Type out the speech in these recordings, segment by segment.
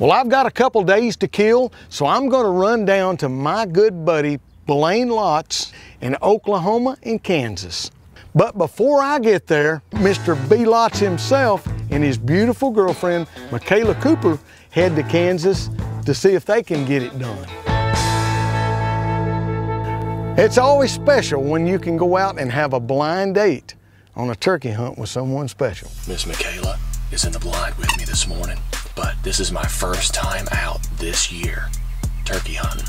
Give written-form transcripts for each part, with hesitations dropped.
Well, I've got a couple days to kill, so I'm going to run down to my good buddy Blaine Lott's in Oklahoma and Kansas. But before I get there, Mr. B. Lotts himself and his beautiful girlfriend, Michaela Cooper, head to Kansas to see if they can get it done. It's always special when you can go out and have a blind date on a turkey hunt with someone special. Miss Michaela is in the blind with me this morning, but this is my first time out this year turkey hunting.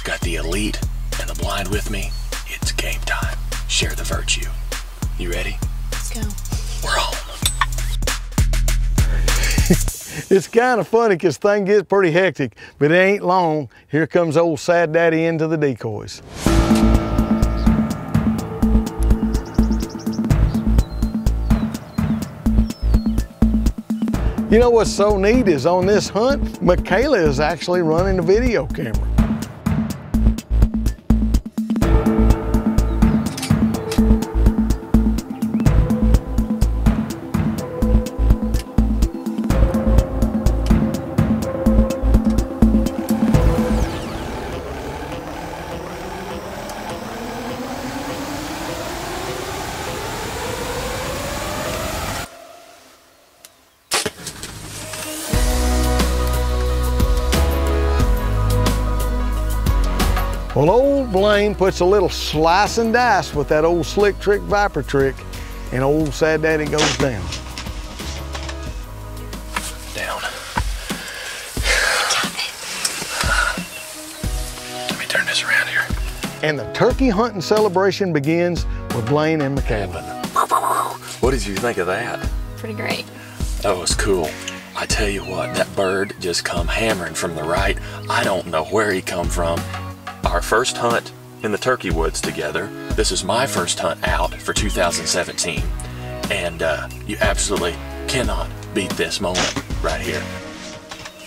Got the elite and the blind with me. It's game time. Share the virtue. You ready? Let's go. We're on. It's kind of funny because things get pretty hectic, but it ain't long. Here comes old Sad Daddy into the decoys. You know what's so neat is on this hunt, Michaela is actually running a video camera. Well, old Blaine puts a little slice and dice with that old slick trick viper trick, and old Sad Daddy goes down. Down. Let me turn this around here. And the turkey hunting celebration begins with Blaine and Michaela. What did you think of that? Pretty great. That was cool. I tell you what, that bird just come hammering from the right. I don't know where he come from. Our first hunt in the turkey woods together. This is my first hunt out for 2017. And you absolutely cannot beat this moment right here.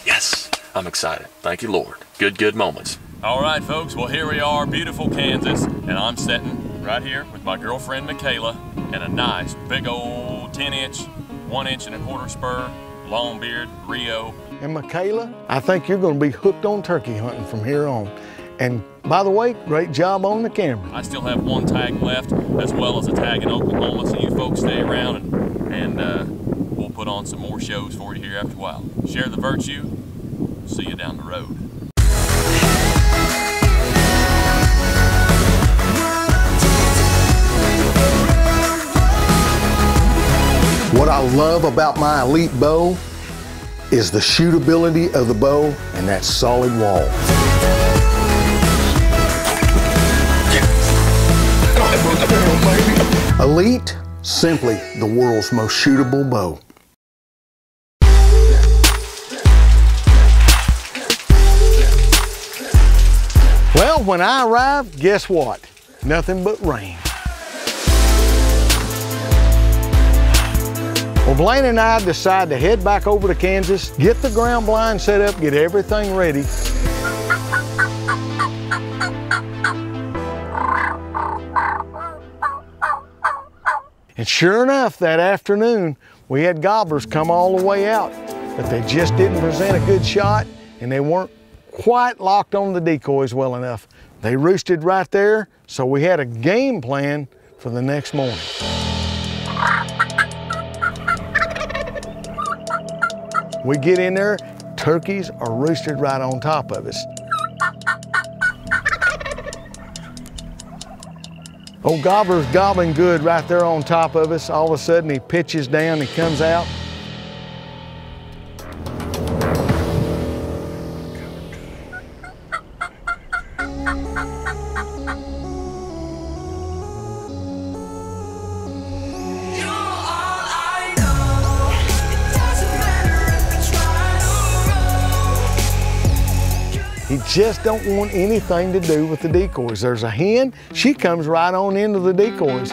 Yes, I'm excited. Thank you, Lord. Good moments. All right, folks, well, here we are, beautiful Kansas, and I'm sitting right here with my girlfriend, Michaela, and a nice big old 10-inch, 1 1/4 spur, long beard, Rio. And Michaela, I think you're going to be hooked on turkey hunting from here on. And by the way, great job on the camera. I still have one tag left, as well as a tag in Oklahoma, so you folks stay around and we'll put on some more shows for you here after a while. Share the virtue. See you down the road. What I love about my elite bow is the shootability of the bow and that solid wall. Elite, simply the world's most shootable bow. Well, when I arrived, guess what? Nothing but rain. Well, Blaine and I decided to head back over to Kansas, get the ground blind set up, get everything ready. And sure enough, that afternoon, we had gobblers come all the way out, but they just didn't present a good shot, and they weren't quite locked on the decoys well enough. They roosted right there, so we had a game plan for the next morning. We get in there, turkeys are roosted right on top of us. Old Gobbler's gobbling good right there on top of us. All of a sudden he pitches down, he comes out. You're all I just don't want anything to do with the decoys. There's a hen, she comes right on into the decoys.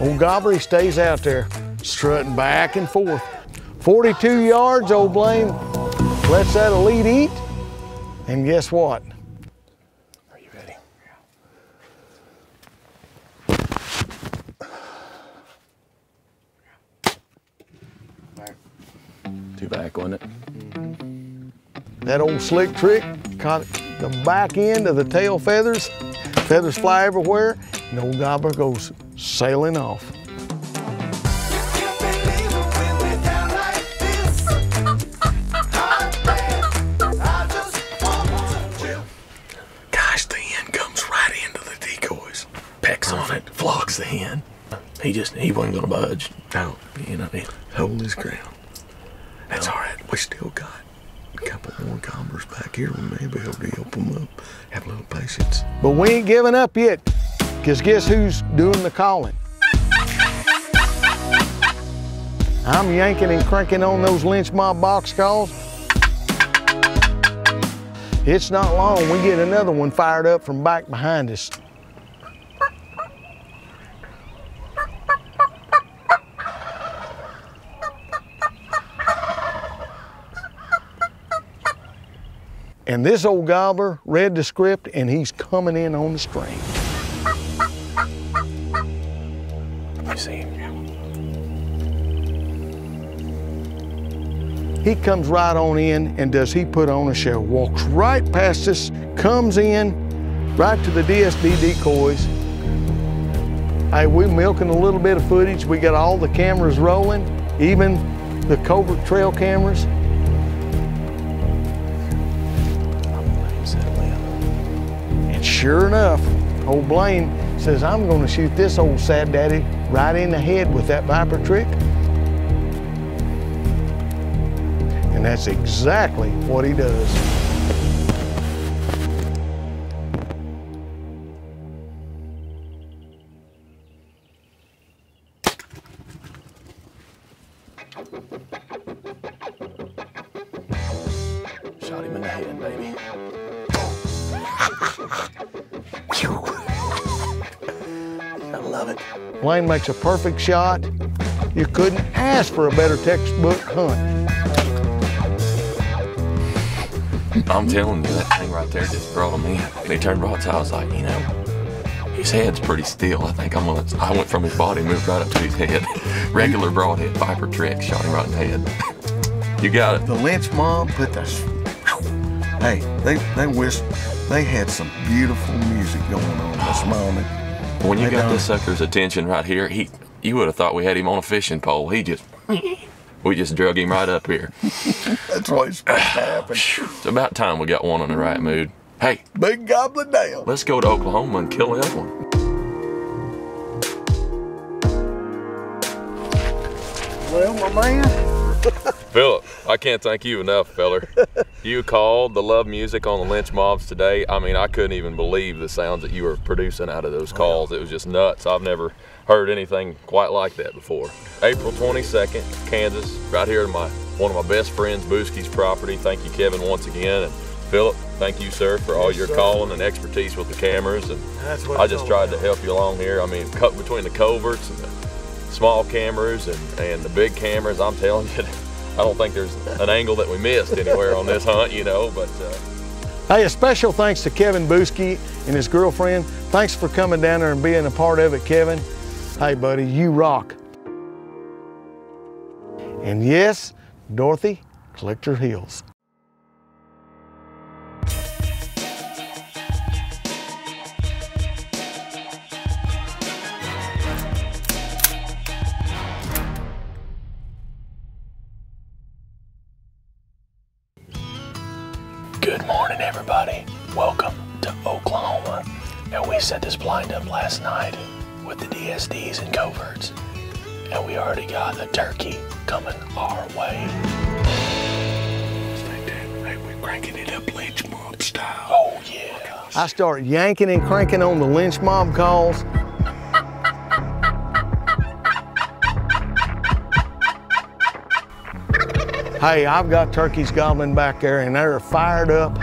Old Gobbler, he stays out there, strutting back and forth. 42 yards, old Blaine lets that elite eat, and guess what? Are you ready? Too back, wasn't it? That old slick trick caught the back end of the tail feathers. Feathers fly everywhere, and old Gobbler goes sailing off. Gosh, the hen comes right into the decoys. Pecks on it, flogs the hen. He wasn't gonna budge. No, you know, he hold his ground. That's all right. We still got a couple more gobblers back here. We may be able to help them up. Have a little patience. But we ain't giving up yet, because guess who's doing the calling? I'm yanking and cranking on those lynch mob box calls. It's not long, we get another one fired up from back behind us. And this old gobbler read the script, and he's coming in on the string. You see him? He comes right on in, and does he put on a show? Walks right past us, comes in, right to the DSD decoys. Hey, we're milking a little bit of footage. We got all the cameras rolling, even the covert trail cameras. And sure enough, old Blaine says, I'm gonna shoot this old sad daddy right in the head with that viper trick. And that's exactly what he does. Shot him in the head, baby. I love it. Blaine makes a perfect shot. You couldn't ask for a better textbook hunt. I'm telling you, that thing right there just brought him in. And he turned broadside. I was like, you know, his head's pretty still. I think I went from his body, moved right up to his head. Regular broadhead viper trick, shot him right in the head. You got it. The lynch mob put the... Hey, they had some beautiful music going on this morning. When you got this sucker's attention right here, you would have thought we had him on a fishing pole. We just drug him right up here. That's what's supposed to happen. It's about time we got one in the right mood. Hey, Big gobbler down. let's go to Oklahoma and kill the other one. Well, my man. Philip, I can't thank you enough, feller. You called the love music on the lynch mobs today. I mean, I couldn't even believe the sounds that you were producing out of those calls. It was just nuts. I've never heard anything quite like that before. April 22nd, Kansas, right here at one of my best friends, Boosky's property. Thank you, Kevin, once again. And Philip, thank you, sir, for all your calling and expertise with the cameras. And I just tried to help you along here. I mean, between the coverts and the small cameras and the big cameras, I'm telling you, I don't think there's an angle that we missed anywhere on this hunt, you know, but. Hey, a special thanks to Kevin Boosky and his girlfriend. Thanks for coming down there and being a part of it, Kevin. Hey, buddy, you rock. And yes, Dorothy, collect your heels. Good morning, everybody. Welcome to Oklahoma. And we set this blind up last night with the DSDs and coverts. And we already got a turkey coming our way. Stay cranking it up lynch mob style. Oh, yeah. I start yanking and cranking on the lynch mob calls. Hey, I've got turkeys gobbling back there and they're fired up.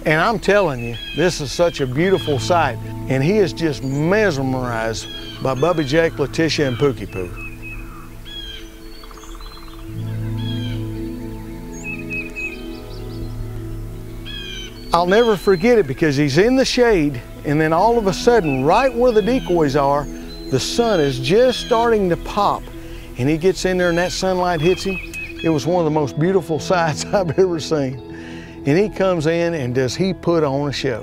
And I'm telling you, this is such a beautiful sight. And he is just mesmerized by Bubby Jake, Letitia, and Pookie Poo. I'll never forget it because he's in the shade and then all of a sudden, right where the decoys are, the sun is just starting to pop and he gets in there and that sunlight hits him. It was one of the most beautiful sights I've ever seen. And he comes in and does he put on a show.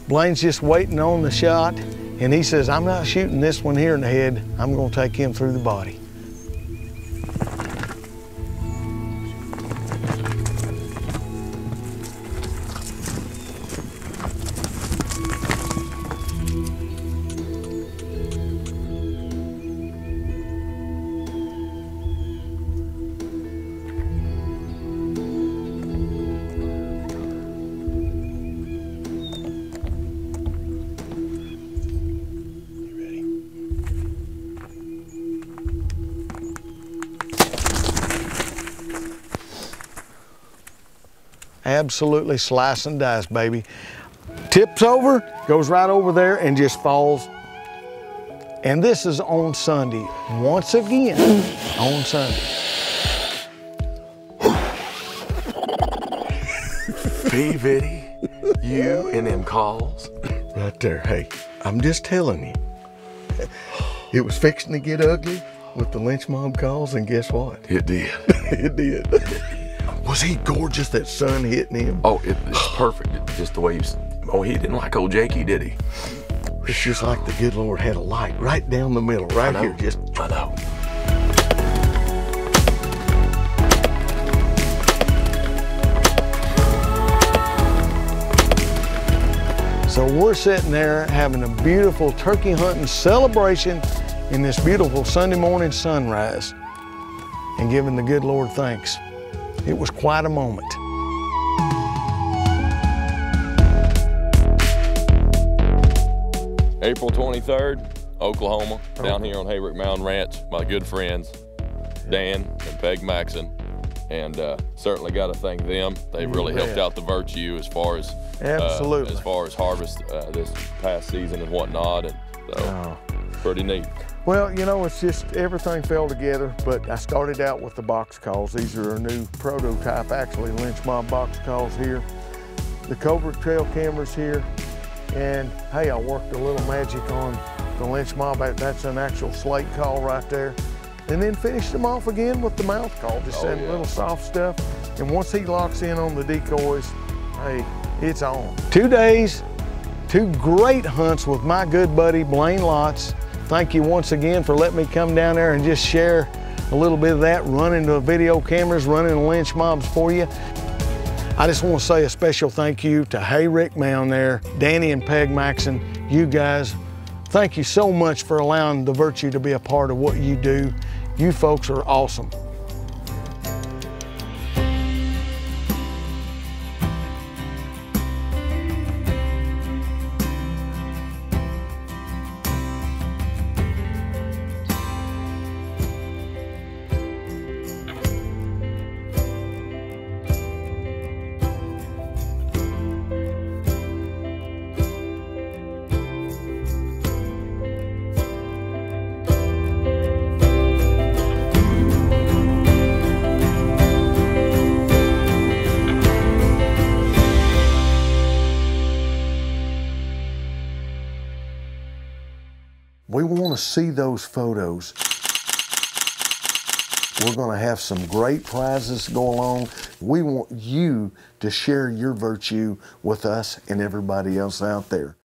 Blaine's just waiting on the shot and he says, I'm not shooting this one here in the head. I'm gonna take him through the body. Absolutely slice and dice, baby. Tips over, goes right over there and just falls. And this is on Sunday, once again on Sunday. P-Vitty, you and them calls. Right there, hey, I'm just telling you. It was fixing to get ugly with the lynch mob calls, and guess what? It did. It did. Was he gorgeous, that sun hitting him? Oh, it's perfect. Just the way he was. Oh, he didn't like old Jakey, did he? It's just like the good Lord had a light right down the middle, right here. Just I know. So we're sitting there having a beautiful turkey hunting celebration in this beautiful Sunday morning sunrise and giving the good Lord thanks. It was quite a moment. April 23rd, Oklahoma, down here on Hayrick Mountain Ranch. My good friends, Dan and Peg Maxon, and certainly got to thank them. They really helped out the Virtue as far as absolutely as far as harvest this past season and whatnot, and so pretty neat. Well, you know, it's just everything fell together, but I started out with the box calls. These are a new prototype, actually, lynch mob box calls here. The covert trail cameras here, and hey, I worked a little magic on the lynch mob. That's an actual slate call right there. And then finished them off again with the mouth call, just that little soft stuff. And once he locks in on the decoys, hey, it's on. 2 days, 2 great hunts with my good buddy, Blaine Lotz. Thank you once again for letting me come down there and just share a little bit of that, running the video cameras, running the lynch mobs for you. I just want to say a special thank you to Hayrick Mountain there, Danny and Peg Maxon, you guys. Thank you so much for allowing the Virtue to be a part of what you do. You folks are awesome. to see those photos. We're going to have some great prizes go along. We want you to share your virtue with us and everybody else out there.